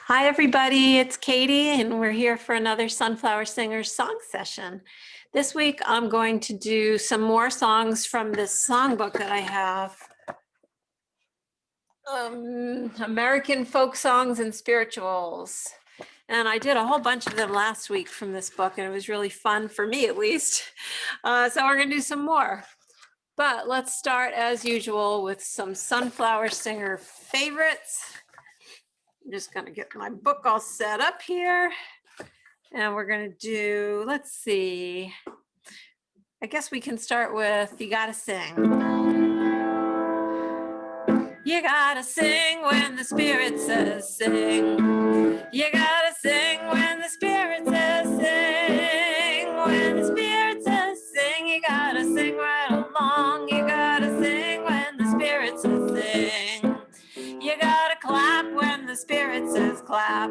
Hi, everybody. It's Katie, and we're here for another Sunflower Singers song session. This week, I'm going to do some more songs from this songbook that I have. American Folk Songs and Spirituals. And I did a whole bunch of them last week from this book, and it was really fun for me, at least. So we're going to do some more. But let's start, as usual, with some Sunflower Singer favorites. I'm just going to get my book all set up here. And we're going to do, let's see. I guess we can start with You Gotta Sing. You gotta sing when the Spirit says sing. You gotta sing when the Spirit says sing. When the Spirit says sing, you gotta sing right along. You gotta sing when the Spirit says sing. You gotta clap when the Spirit says clap.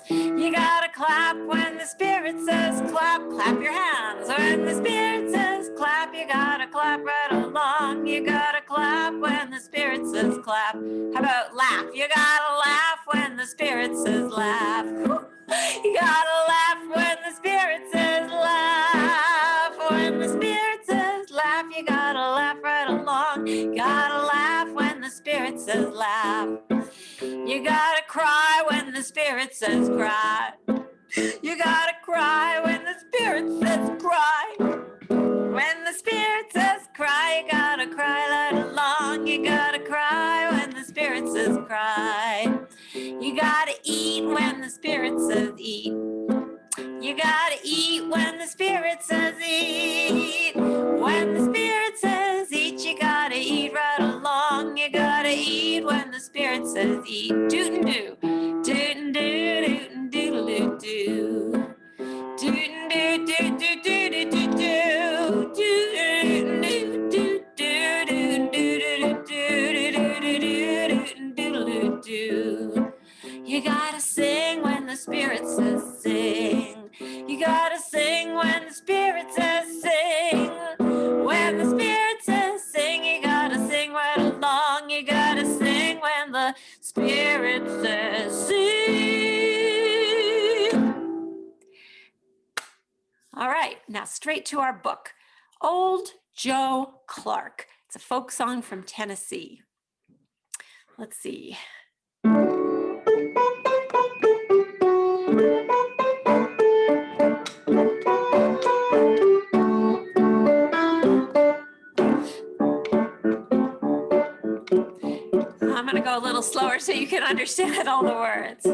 You gotta clap when the Spirit says clap. Clap your hands when the Spirit says clap. You gotta clap right along. You gotta clap when the Spirit says clap. How about laugh? You gotta laugh when the Spirit says laugh. You gotta laugh when the Spirit says laugh. When the Spirit says laugh, you gotta laugh right along. You gotta laugh when the Spirit says laugh. You gotta cry when the Spirit says cry. You gotta cry when the Spirit says cry. When the Spirit says cry, you gotta cry right along. You gotta cry when the Spirit says cry. You gotta eat when the Spirit says eat. You gotta eat when the Spirit says eat. When the Spirit says eat, you gotta eat right along. You gotta eat when the Spirit says eat. Doot-and-doo, doot-and-doo, doot-and-doodle-doo-doo. Doot-and-doo, doot-doo-doo-doo-doo-doo. Doot-and-doo-doo-doo-doo-doo-doo-doo-doo-doo-doo-doo-doo-doo. You gotta sing when the Spirit says sing. You gotta sing when the Spirit says sing. When the Spirit says sing, you gotta sing right along. You gotta sing when the Spirit says sing. All right, now straight to our book. Old Joe Clark. It's a folk song from Tennessee. Let's see. I'm going to go a little slower so you can understand all the words.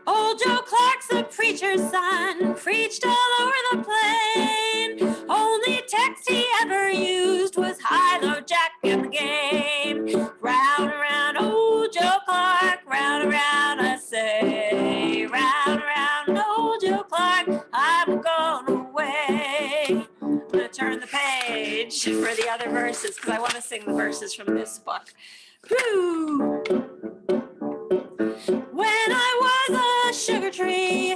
Old Joe Clark's a preacher's son, preached all over the plain. Only text he ever used was high-low jack in the game. Round around old Joe Clark, round around I say. Round around old Joe Clark, I'm going away. I'm going to turn the page for the other verses because I want to sing the verses from this book. Woo! When I was a sugar tree,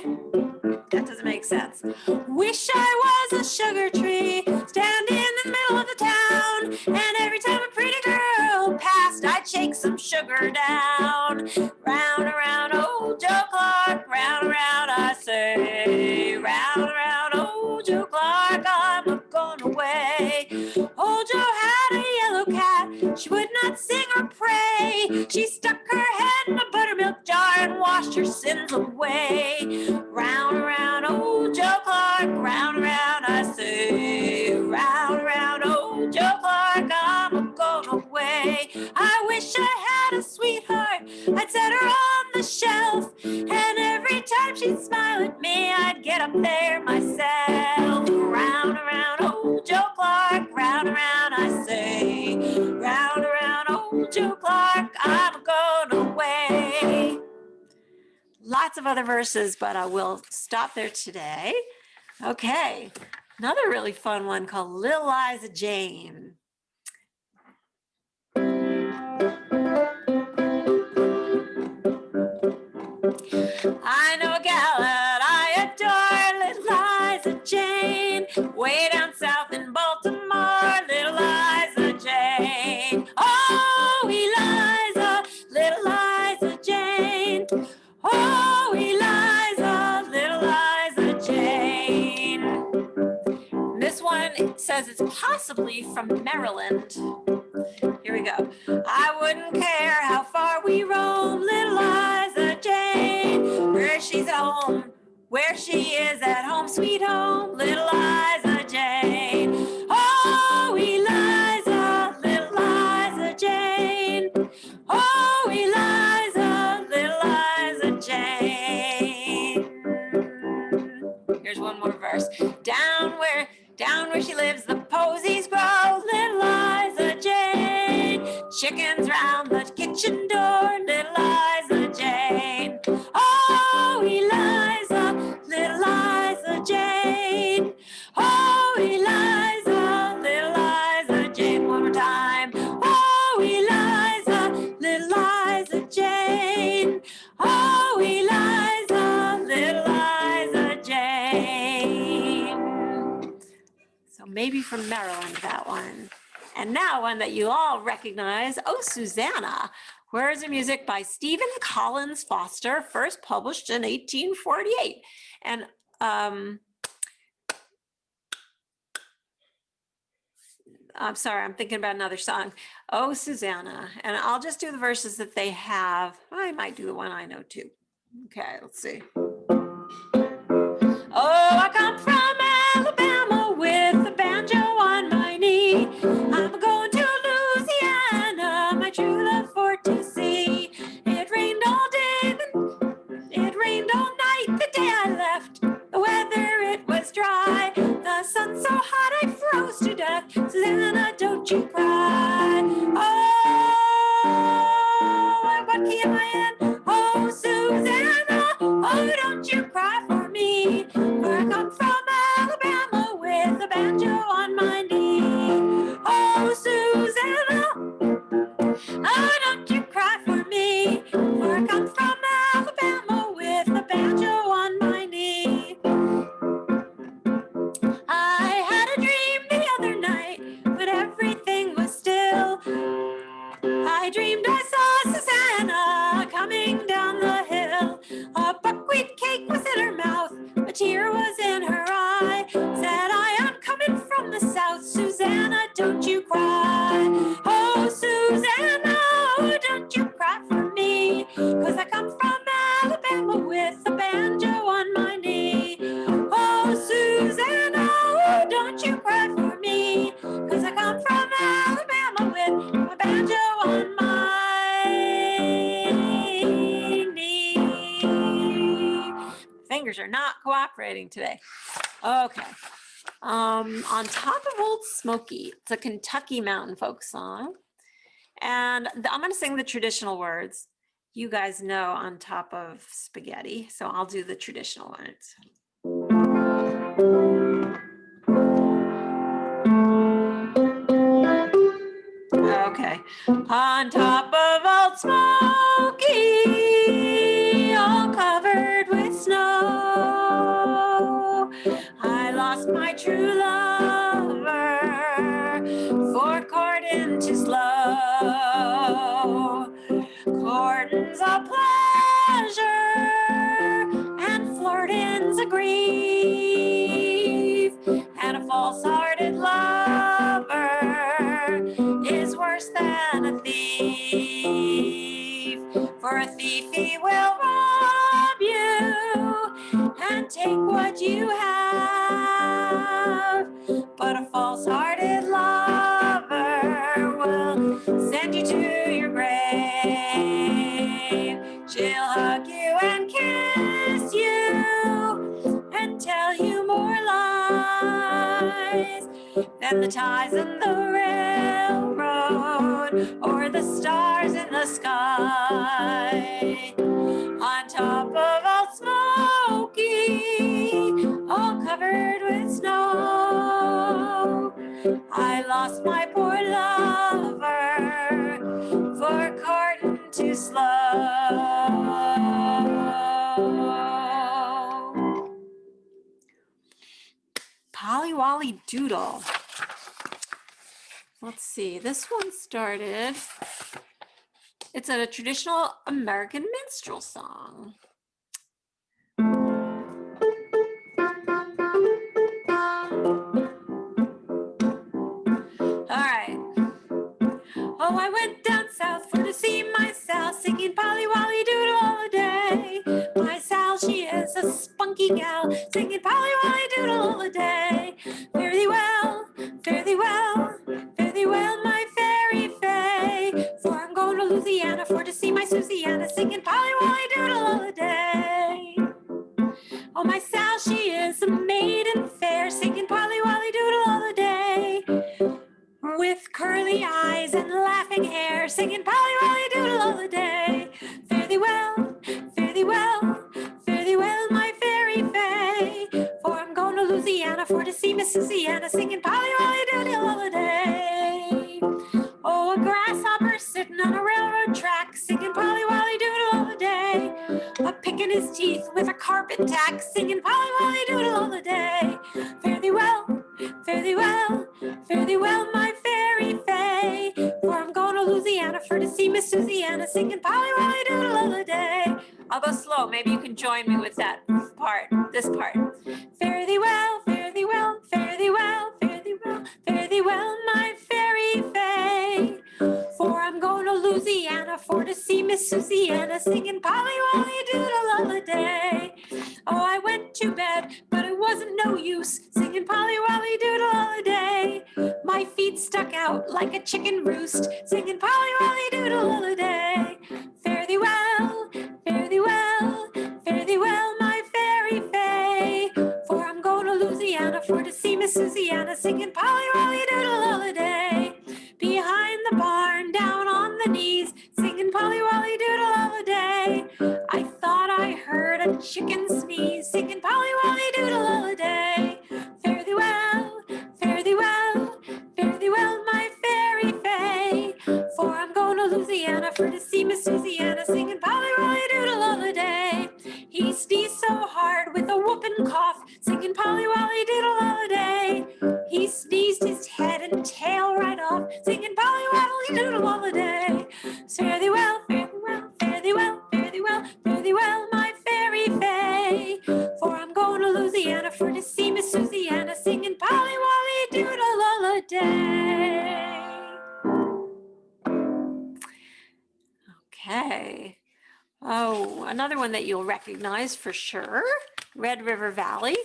that doesn't make sense. Wish I was a sugar tree, standing in the middle of the town, and every time a pretty girl passed, I'd shake some sugar down. Round around old Joe Clark, round around I say. Round around old Joe Clark, I'm going away. Old Joe had a yellow cat, she would not sing or pray. She stuck her head in a buttermilk jar and washed her sins away. Round around old Joe Clark, round around I say. Round around old Joe Clark, I'm going away. I wish I had a sweetheart, I'd set her on the shelf, and every time she'd smile at me, I'd get up there myself. Round around old Joe Clark, round around I say. Round around old Joe Clark, I'm going away. Lots of other verses, but I will stop there today. Okay, another really fun one called Little Liza Jane. I know a gal that I adore, Little Liza Jane, way down south in Baltimore, Little Liza Jane. Oh, Eliza, Little Liza Jane. it's possibly from Maryland. Here we go. I wouldn't care how far we roam, little Liza Jane, where she's at home, where she is at home, sweet home, little Liza Jane. Oh, Eliza, little Liza Jane. Oh, Eliza, little Liza Jane. Here's one more verse. Down where she lives, the posies grow, little Liza Jane. Chickens round the kitchen door, little Liza Jane. Oh, Eliza, little Liza Jane. Oh, Eliza, little Liza Jane. One more time. Oh, Eliza, little Liza Jane. Oh, Eliza, little Liza Jane. So maybe from Maryland, that one. And now one that you all recognize, Oh, Susanna. Words and music by Stephen Collins Foster, first published in 1848. And I'm sorry, I'm thinking about another song. Oh, Susanna. And I'll just do the verses that they have. I might do the one I know too. Okay, let's see. Oh, I come from Alabama with a banjo on my knee. I'm going to Louisiana, my true love for to see. It rained all day, it rained all night the day I left. The weather, it was dry. The sun so hot I froze to death. Susanna, don't you cry. Oh, what key am I in? Oh, Susanna, oh, don't you cry for me. For I come from Alabama with a banjo on my knee. Oh, Susanna, oh, don't you cry for me. For I come from Alabama with a banjo on my knee. I had a dream the other night when everything was still. I dreamed I saw Susanna coming down the hill. A buckwheat cake was in her mouth, a tear was in her eye. Said I am coming from the south, Susanna, don't you cry. Oh, Susanna, oh, don't you cry for me, 'cause I come from Alabama with a banjo on my knee. Oh, Susanna, oh, don't you cry for me, 'cause I come from Alabama with a banjo on my knee. Fingers are not cooperating today. Okay. On Top of Old Smokey, it's a Kentucky mountain folk song. And I'm going to sing the traditional words. You guys know On Top of Spaghetti, so I'll do the traditional words. Okay. On top of Old Smokey, all covered with snow, I lost my true lover for courting too slow. Courting's a pleasure and flirting's a grief, and a false-hearted lover is worse than a thief. For a thief, he will rob you and take what you have, but a false-hearted lover will send you to your grave. She'll hug you and kiss you and tell you more lies than the ties in the railroad or the stars in the sky. On top of Old Smokey, all covered with snow, I lost my poor lover for courting too slow. Polly Wolly Doodle. Let's see, this one started, it's a traditional American minstrel song. see my Susanna singing Polly Wolly Doodle all the day. Oh, my Sal, she is a maiden fair, singing Polly Wolly Doodle all the day. With curly eyes and laughing hair, singing Polly Wolly Doodle all the day. Fare thee well, fare thee well, fare thee well, my fairy fay. For I'm going to Louisiana for to see Miss Susanna singing Polly Wolly Doodle all the day. Oh, a grasshopper sitting on a railroad track, singing Polly Wolly Doodle all the day. A picking his teeth with a carpet tack, singing Polly Wolly Doodle all the day. Fare thee well, fare thee well, fare thee well, my fairy fay. For I'm going to Louisiana for to see Miss Susanna singing Polly Wolly Doodle all the day. I'll go slow. Maybe you can join me with that part, this part. Fare thee well, fare thee well, fare thee well, fare thee well, fare thee well, my fairy fay. For I'm going to Louisiana for to see Miss Susanna singing Polly Wolly Doodle all the day. Oh, I went to bed, but it wasn't no use, singing Polly Wolly Doodle all the day. My feet stuck out like a chicken roost, singing Polly Wolly Doodle all the day. Fare thee well, fare thee well, fare thee well, my fairy fay. For I'm going to Louisiana for to see Miss Susanna singing Polly Wolly Doodle all the day. Behind the barn, down on the knees, singing Polly Wolly Doodle all the day. I thought I heard a chicken sneeze, singing Polly Wolly Doodle all the day. Fare thee well, fare thee well, fare thee well, my fairy fay. For I'm going to Louisiana for to see Miss Susanna singing Polly Wolly Doodle all the day. He sneezed so hard with a whooping cough, singing Polly Wolly Doodle all the day. He sneezed his head and tail right off, singing Polly Wolly Doodle all the day. Fare thee well, fare thee well, fare thee well, fare thee well, fare thee well, my fairy fay. For I'm going to Louisiana for to see Miss Susanna singing Polly Wolly Doodle all the day. Okay. Oh, another one that you'll recognize for sure, Red River Valley.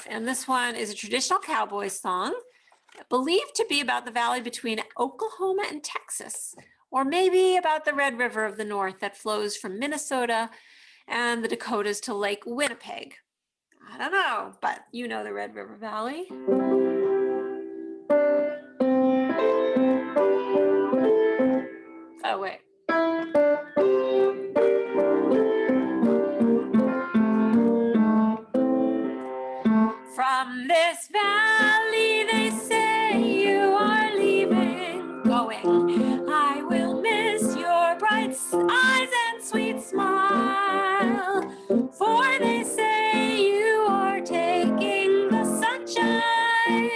And this one is a traditional cowboy song, believed to be about the valley between Oklahoma and Texas, or maybe about the Red River of the North that flows from Minnesota and the Dakotas to Lake Winnipeg. I don't know, but you know the Red River Valley. Oh, wait. From this valley, they say you are leaving, going. I will miss your bright eyes and sweet smile, for they say you are taking the sunshine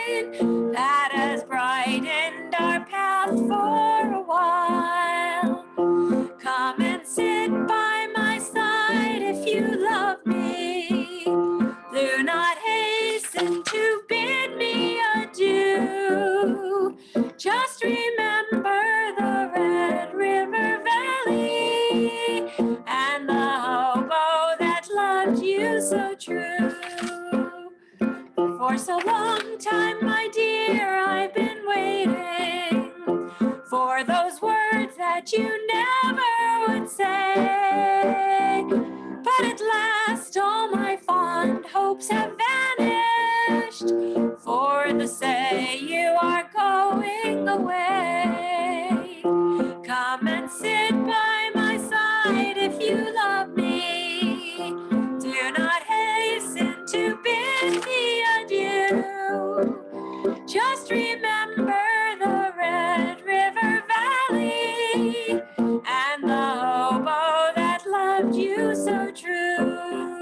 that has brightened our path for a while. Come and sit by my side if you love me. Do not hasten to bid me adieu. Just remember the Red River Valley and the hobo that loved you so true. For so long time, my dear, I've been waiting for those words that you never would say. But at last all my fond hopes have vanished, for the say you are going away. Come and sit by my side if you love me. Do not hasten to bid me adieu. Just remember the Red River Valley and the hobo that loved you so true.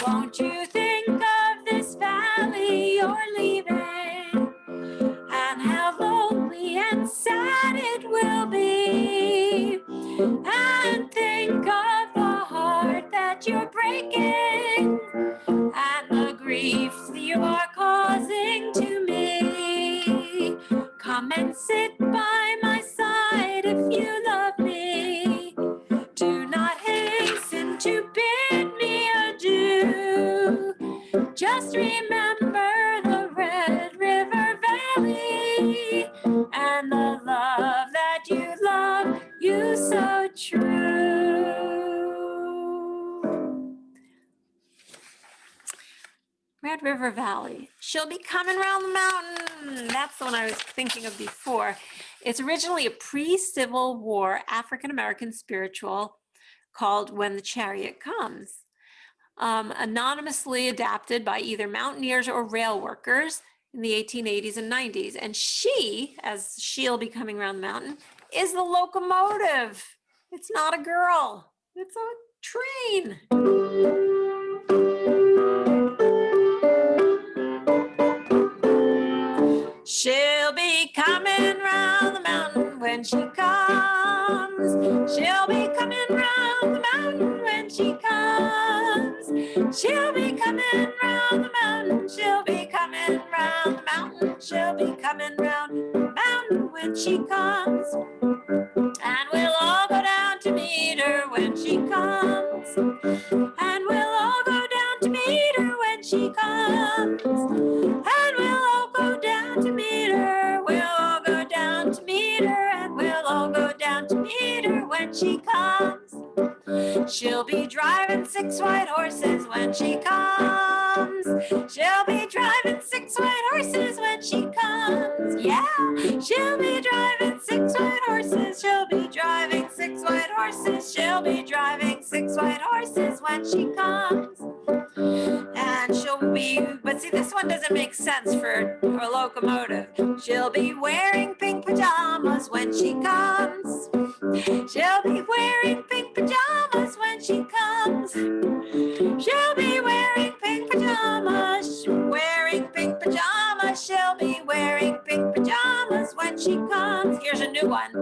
Won't you think of this valley you're leaving, and how lonely and sad it will be, and think of the heart that you're breaking and the grief you are causing to me. Come and sit by my side if you love me. Do not hasten to bid me adieu. Just remember the Red River Valley and the love that you love you so true. Red River Valley. She'll be coming round the mountain. That's the one I was thinking of before. It's originally a pre-Civil War African-American spiritual called When the Chariot Comes. Anonymously adapted by either mountaineers or rail workers in the 1880s and 90s. And she, as she'll be coming around the mountain, is the locomotive. It's not a girl. It's a train. She'll be coming round the mountain when she comes. She'll be coming round the mountain when she comes. She'll be coming round the mountain. She'll be coming round the mountain. She'll be coming round the mountain when she comes. And we'll all go down to meet her when she comes. And we'll all go down to meet her when she comes. And we'll all go down to meet her. We'll all go down to meet her. And we'll all go down to meet her when she comes. She'll be driving 6 white horses when she comes. She'll be driving 6 white horses when she comes. Yeah, she'll be driving 6 white horses. She'll be driving 6 white horses. She'll be driving 6 white horses when she comes. And she'll be, but see, this one doesn't make sense for a locomotive. She'll be wearing pink pajamas when she comes. She'll be wearing pink pajamas when she comes. She'll be wearing pink pajamas, wearing pink pajamas. She'll be wearing pink pajamas when she comes. Here's a new one.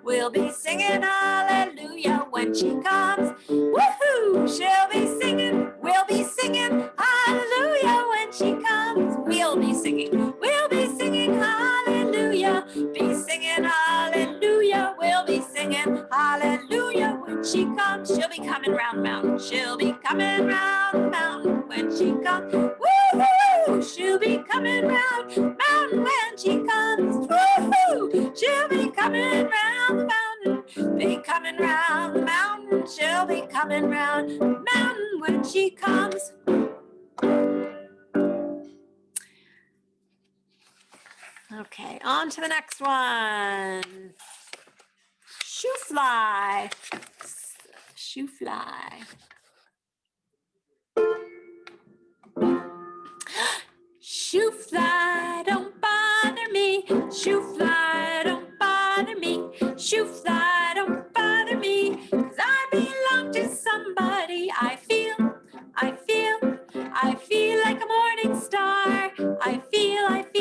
We'll be singing hallelujah when she comes. Woohoo! She'll be singing, we'll be singing hallelujah when she comes. We'll be singing hallelujah. Be singing hallelujah. We'll be singing hallelujah when she comes. She'll be coming round the mountain. She'll be coming round the mountain when she comes. Woo-hoo! She'll be coming round the mountain when she comes. Woo-hoo! She'll be coming round the mountain. Be coming round the mountain. She'll be coming round the mountain when she comes. Okay, on to the next one. Shoe fly. Shoe fly. Shoe fly, don't bother me. Shoe fly, don't bother me. Shoe fly, don't bother me. 'Cause I belong to somebody. I feel like a morning star. I feel like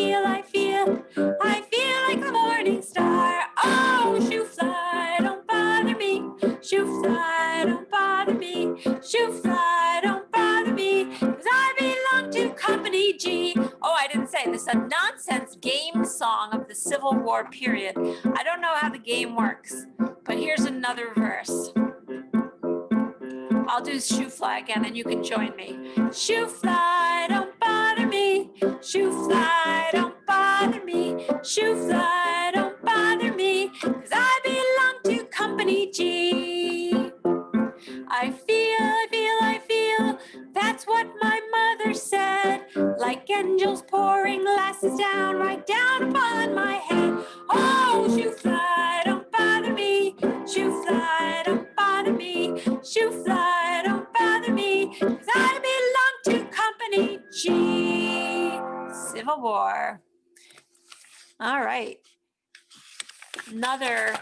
a morning star. Oh, shoe fly, don't bother me. Shoe fly, don't bother me. Shoe fly, don't bother me. 'Cause I belong to Company G. Oh, I didn't say this. A nonsense game song of the Civil War period. I don't know how the game works, but here's another verse. I'll do shoe fly again and you can join me. Shoe fly, don't bother me. Shoe fly, don't bother me. Shoe fly, don't bother me. 'Cause I belong to Company G. I feel, that's what my mother said. Like angels pouring glasses down, right down upon my head. Oh, shoe fly, don't bother me. Shoe fly, don't bother me. Shoe fly, don't bother me. 'Cause I belong to Company G. Civil War. All right. Another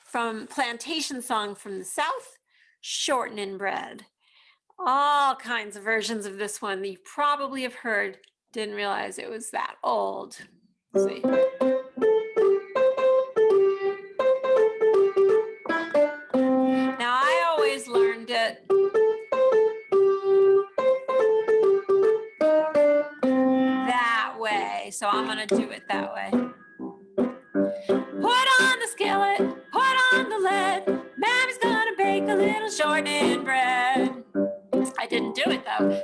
from plantation song from the South, Shortening Bread. All kinds of versions of this one that you probably have heard. Didn't realize it was that old. Let's see. Now I always learned it that way, so I'm gonna do it that way. Put on the skillet, put on the lead. Mammy's gonna bake a little shortening bread. I didn't do it though.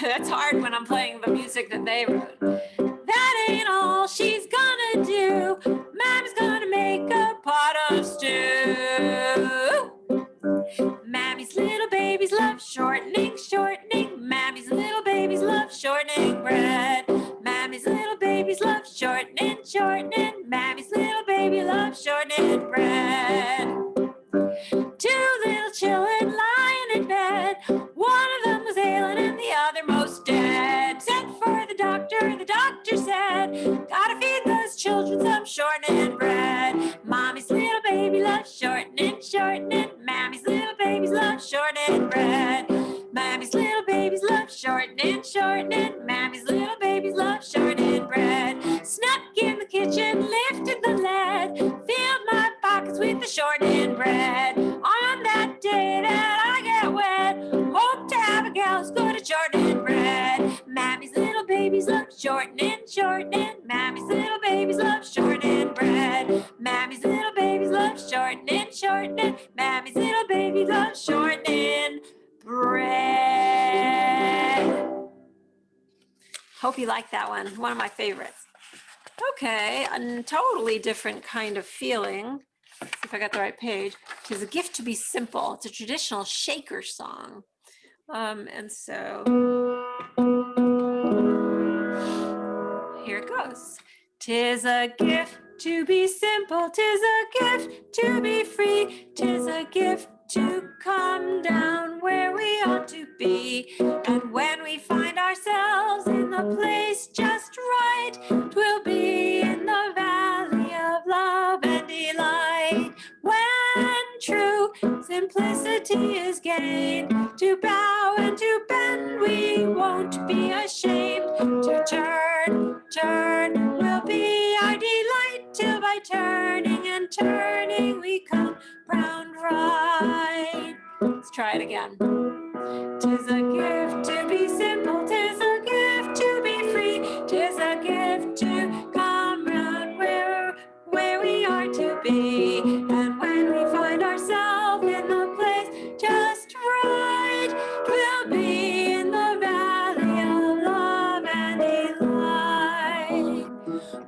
That's hard when I'm playing the music that they wrote. That ain't all she's gonna do. Mammy's gonna make a pot of stew. Mammy's little babies love shortening, shortening. Mammy's little babies love shortening bread. Mammy's little babies love shortening, shortening. Mammy's little baby loves shortening bread. Two little children lying in bed. One of them was ailing and the other most dead. Sent for the doctor said, gotta feed those children some shortening bread. Mommy's little baby loves shortening, shortening. Mammy's little babies love shortening bread. Mammy's little babies love shortening, shortening. Mammy's little babies love shortening bread. Snuck in the kitchen, lifted the lead, filled my pockets with the shortening bread. On that day that I get wet, hope to have a gal who's good at shortening bread. Mammy's little babies love shortening, shortening. Mammy's little babies love shortening bread. Mammy's little babies love shortening, shortening. Mammy's little babies love shortening bread. Hope you like that one of my favorites. Okay, a totally different kind of feeling. Let's see if I got the right page. Tis a gift to be simple. It's a traditional shaker song. And so here it goes. Tis a gift to be simple. Tis a gift to be free. Tis a gift to come down where we ought to be. And when we find ourselves in the place just right, 'twill be in the valley of love and delight. When true simplicity is gained, to bow and to bend we won't be ashamed. To turn will be our delight, till by turning and turning we come round right. Let's try it again. Tis a gift to be simple, tis a gift to be free, tis a gift to come round where we are to be. And when we find ourselves in the place just right, we'll be in the valley of love and delight.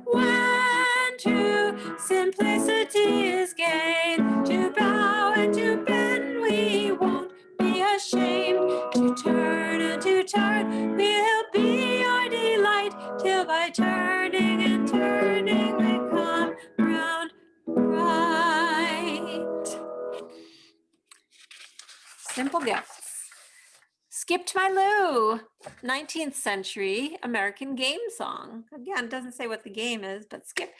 When true simplicity is gained, to bow and to bend we won't be ashamed. To turn and to turn will be our delight, till by turning and turning we come round right. Simple gifts. Skip to My Lou, 19th century American game song. Again, doesn't say what the game is, but skip,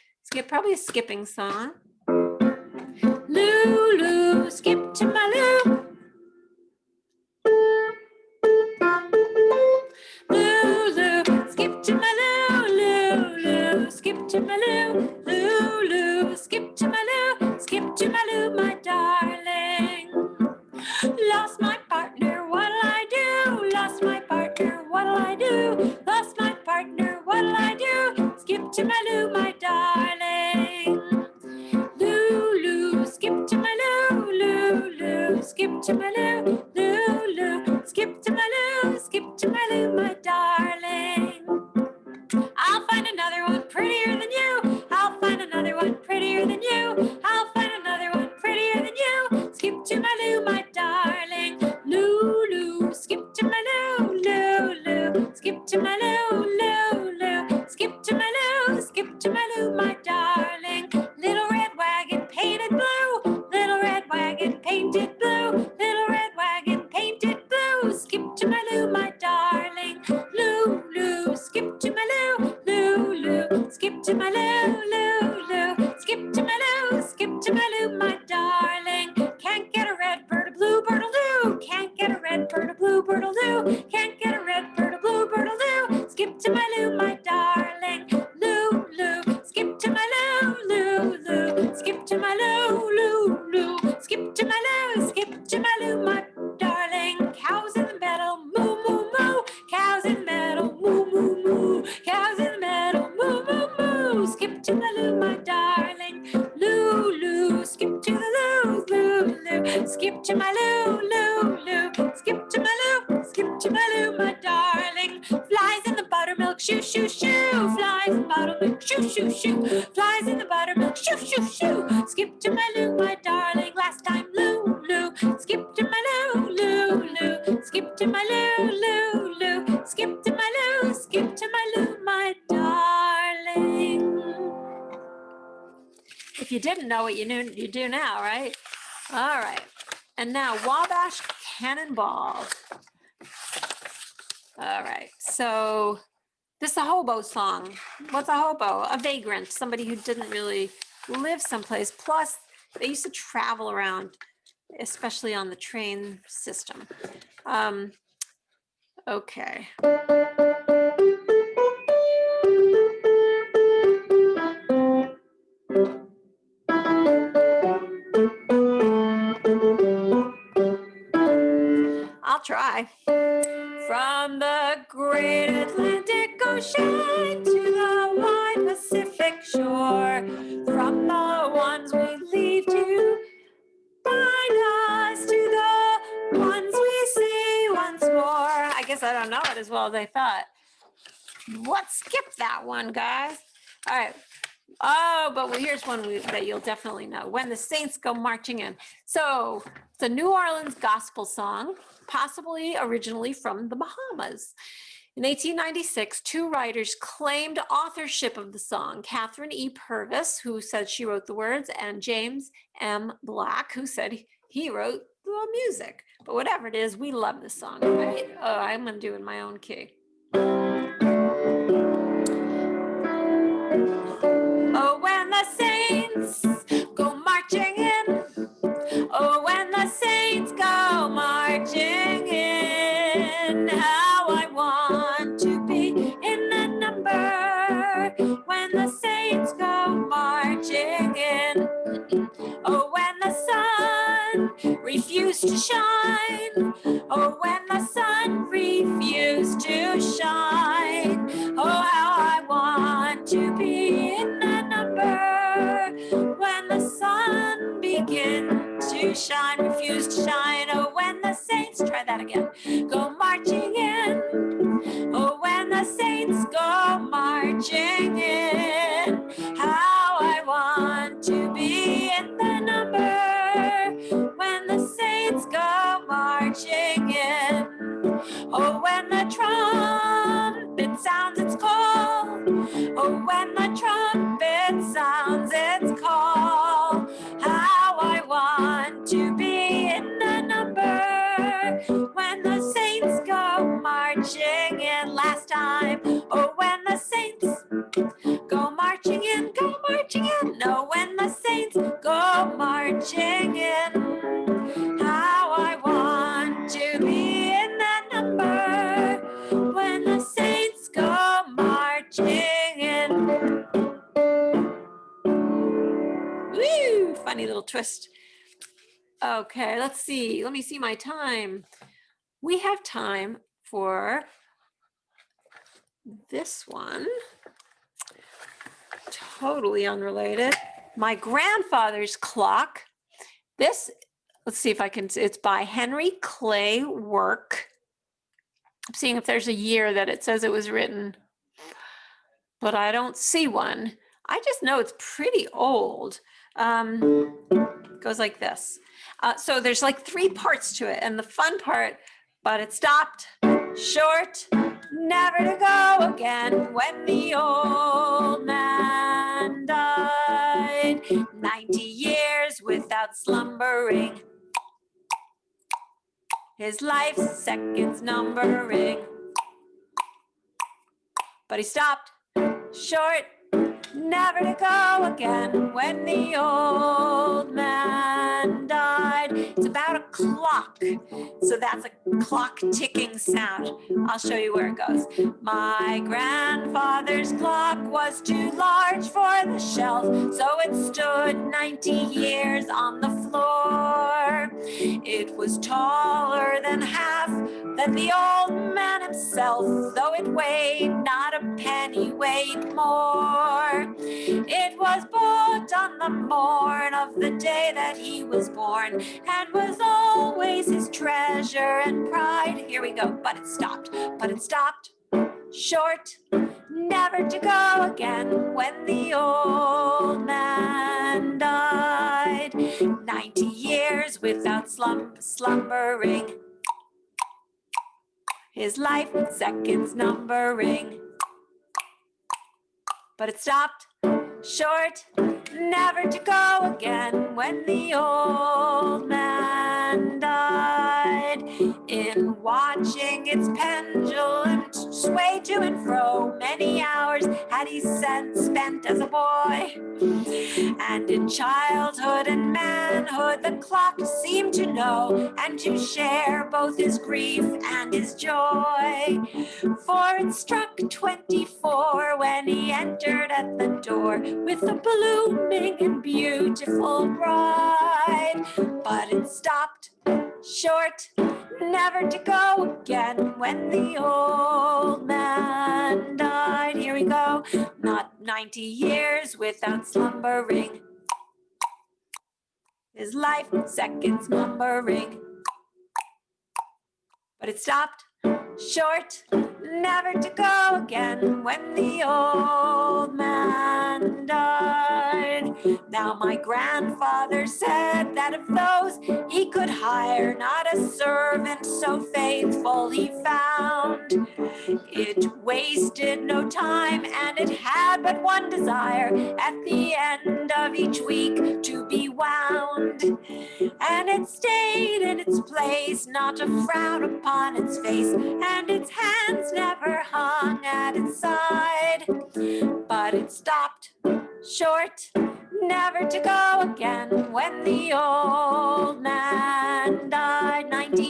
probably a skipping song. Lou, Lou, skip to my Lou. Lou, Lou, skip to my Lou, Lou, Lou, skip to my Lou, Lou, Lou, skip to my Lou, skip to my Lou, my darling. Lost my partner, what'll I do? Lost my partner, what'll I do? Lost my partner, what'll I do? Skip to my Lou, my darling. Lou, Lou, skip to my Lou, Lou, Lou, skip to my Lou, Lou, Lou, skip to my Lou, skip to my Lou, my darling. I'll find another one prettier than you. I'll find another one prettier than you. I'll find another one prettier than you. Skip to my Lou, my darling. Lou, Lou, skip to my Lou, Lou, Lou, skip to my Lou, Lou, Lou, skip to my Lou, skip to my Lou, my darling. Little red wagon painted blue, little red wagon painted blue, little red wagon painted blue. Skip to my Lou, my darling. Lou, Lou, skip to my Lou, Lou, Lou, skip to my Lou, Lou, Lou, skip to my Lou, skip to my Lou, my darling. Can't get a red bird, a blue bird, a Lou. Can't get a red bird, a blue bird, a Lou. Can't get a red bird, a blue bird, a Lou. Skip to my Lou, my darling. Lou, Lou, skip to my Lou, Lou, Lou, skip to my Lou, Lou, Lou, skip to my Lou, skip to my Lou, my darling. Cows in the meadow, moo, moo, moo. Cows in the meadow, moo, moo, moo. Cows in the meadow, moo, moo, moo. Skip to my Lou, my darling. Lou, Lou, skip to the Lou, Lou, Lou. Skip to my Lou, Lou, Lou. Skip to my Lou, skip to my Lou, my darling. Flies in the buttermilk, shoo, shoo, shoo. Flies in the buttermilk, shoo, shoo, shoo. Flies in the buttermilk. milk. Shoo, shoo, shoo. Skip to my loo, my darling, last time loo, loo. Skip to my loo, loo, loo. Skip to my loo, loo, loo. Skip to my loo, skip to my loo, my darling. If you didn't know it, you do now, right? All right. And now Wabash Cannonball. All right. So this is a hobo song. What's a hobo? A vagrant, somebody who didn't really live someplace. Plus, they used to travel around, especially on the train system. Okay. I'll try. From the great Atlantic Ocean to the wide Pacific shore, from the ones we leave to bind us to the ones we see once more. I guess I don't know it as well as I thought. What? Skip that one, guys. All right. Oh, but here's one that you'll definitely know. When the Saints Go Marching In. So it's a New Orleans gospel song, possibly originally from the Bahamas. In 1896, two writers claimed authorship of the song. Catherine E. Purvis, who said she wrote the words, and James M. Black, who said he wrote the music. But whatever it is, we love this song, right? Oh, I'm going to do it in my own key. Oh, when the saints go marching in. Oh, when the saints go marching in. How I want to be in the number. When the saints go marching in. Oh, when the sun refused to shine. Oh, when the sun refused to shine. Oh, how I want to be in the number. When the sun began to shine, refused to shine. Oh, when the saints, try that again, go marching in. Oh, when the saints go marching in. How I want to be in the number. When the saints go marching in. Oh, when the trumpet sounds its call. Oh, when the trumpet sounds its call. How I want to be in the number. When the saints go marching in. Last time. Oh, when the saints go marching in. Go marching in. No, when the saints go marching in. How I want to be in that number. When the saints go marching in. Woo! Funny little twist. Okay, let's see. Let me see my time. We have time for this one. Totally unrelated. My grandfather's clock. This, let's see if I can, it's by Henry Clay Work. I'm seeing if there's a year that it says it was written, but I don't see one. I just know it's pretty old. It goes like this. So there's like 3 parts to it, and the fun part, but it stopped short, never to go again when the old man died. 90 years without slumbering, his life's seconds numbering. But he stopped short, never to go again when the old man died. It's about a clock, so that's a clock ticking sound. I'll show you where it goes. My grandfather's clock was too large for the shelf, so it stood 90 years on the floor. It was taller than half than the old man himself, though it weighed not a penny weight more. It was bought on the morn of the day that he was born, and was always his treasure and pride. Here we go, but it stopped, short, never to go again when the old man died. 90 years without slumbering, his life seconds numbering. But it stopped short, never to go again when the old man died. In watching its pendulum sway to and fro, many hours had he spent as a boy. And in childhood and manhood the clock seemed to know and to share both his grief and his joy. For it struck 24 when he entered at the door with a blooming and beautiful bride. But it stopped short, never to go again when the old man died. Here we go. Not 90 years without slumbering, his life seconds numbering. But it stopped short, never to go again when the old man died. Now my grandfather said that of those he could hire, not a servant so faithful he found. It wasted no time and it had but one desire, at the end of each week to be wound. And it stayed in its place, not a frown upon its face, and its hands never hung at its side. But it stopped short, never to go again when the old man died. 90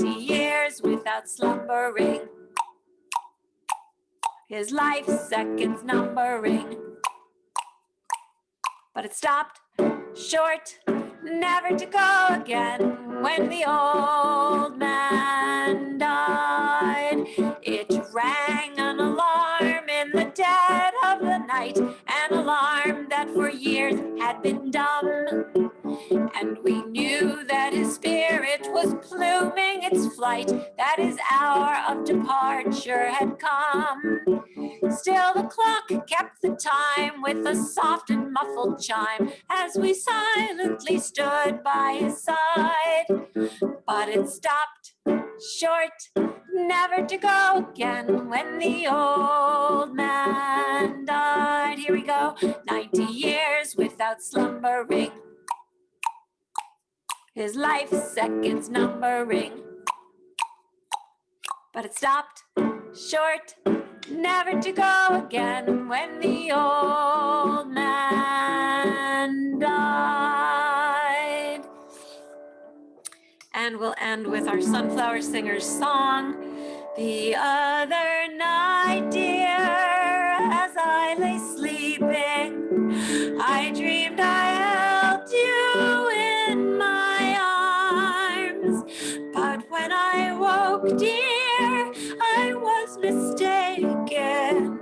years without slumbering, his life seconds numbering. But it stopped short, never to go again when the old man died. It rang an alarm in the dead of the night, an alarm that for years had been dumb. And we knew that his spirit was pluming its flight, that his hour of departure had come. Still the clock kept the time with a soft and muffled chime as we silently stood by his side. But it stopped short, never to go again when the old man died. Here we go. 90 years without slumbering, his life seconds numbering. But it stopped short, never to go again when the old man died. And we'll end with our Sunflower Singers song. The other night, dear, as I lay sleeping, I dreamed I held you in my arms. But when I woke, dear, I was mistaken.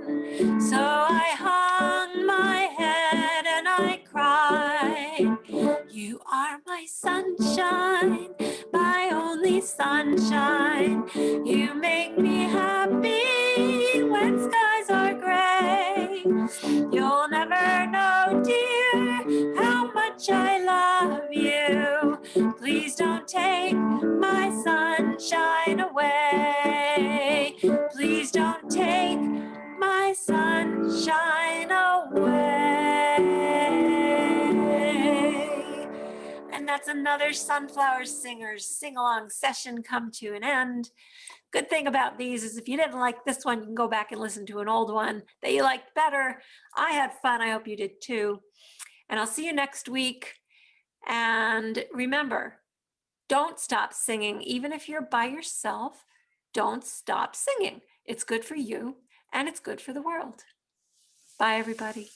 So I hung my head and I cried. You are my sunshine, my only sunshine. You make me happy when skies are gray. You'll never know, dear, how much I love you. Please don't take my sunshine away. Please don't take my sunshine away. And that's another Sunflower Singers sing-along session come to an end. Good thing about these is if you didn't like this one, you can go back and listen to an old one that you liked better. I had fun. I hope you did too. And I'll see you next week. And remember, don't stop singing. Even if you're by yourself, don't stop singing. It's good for you and it's good for the world. Bye, everybody.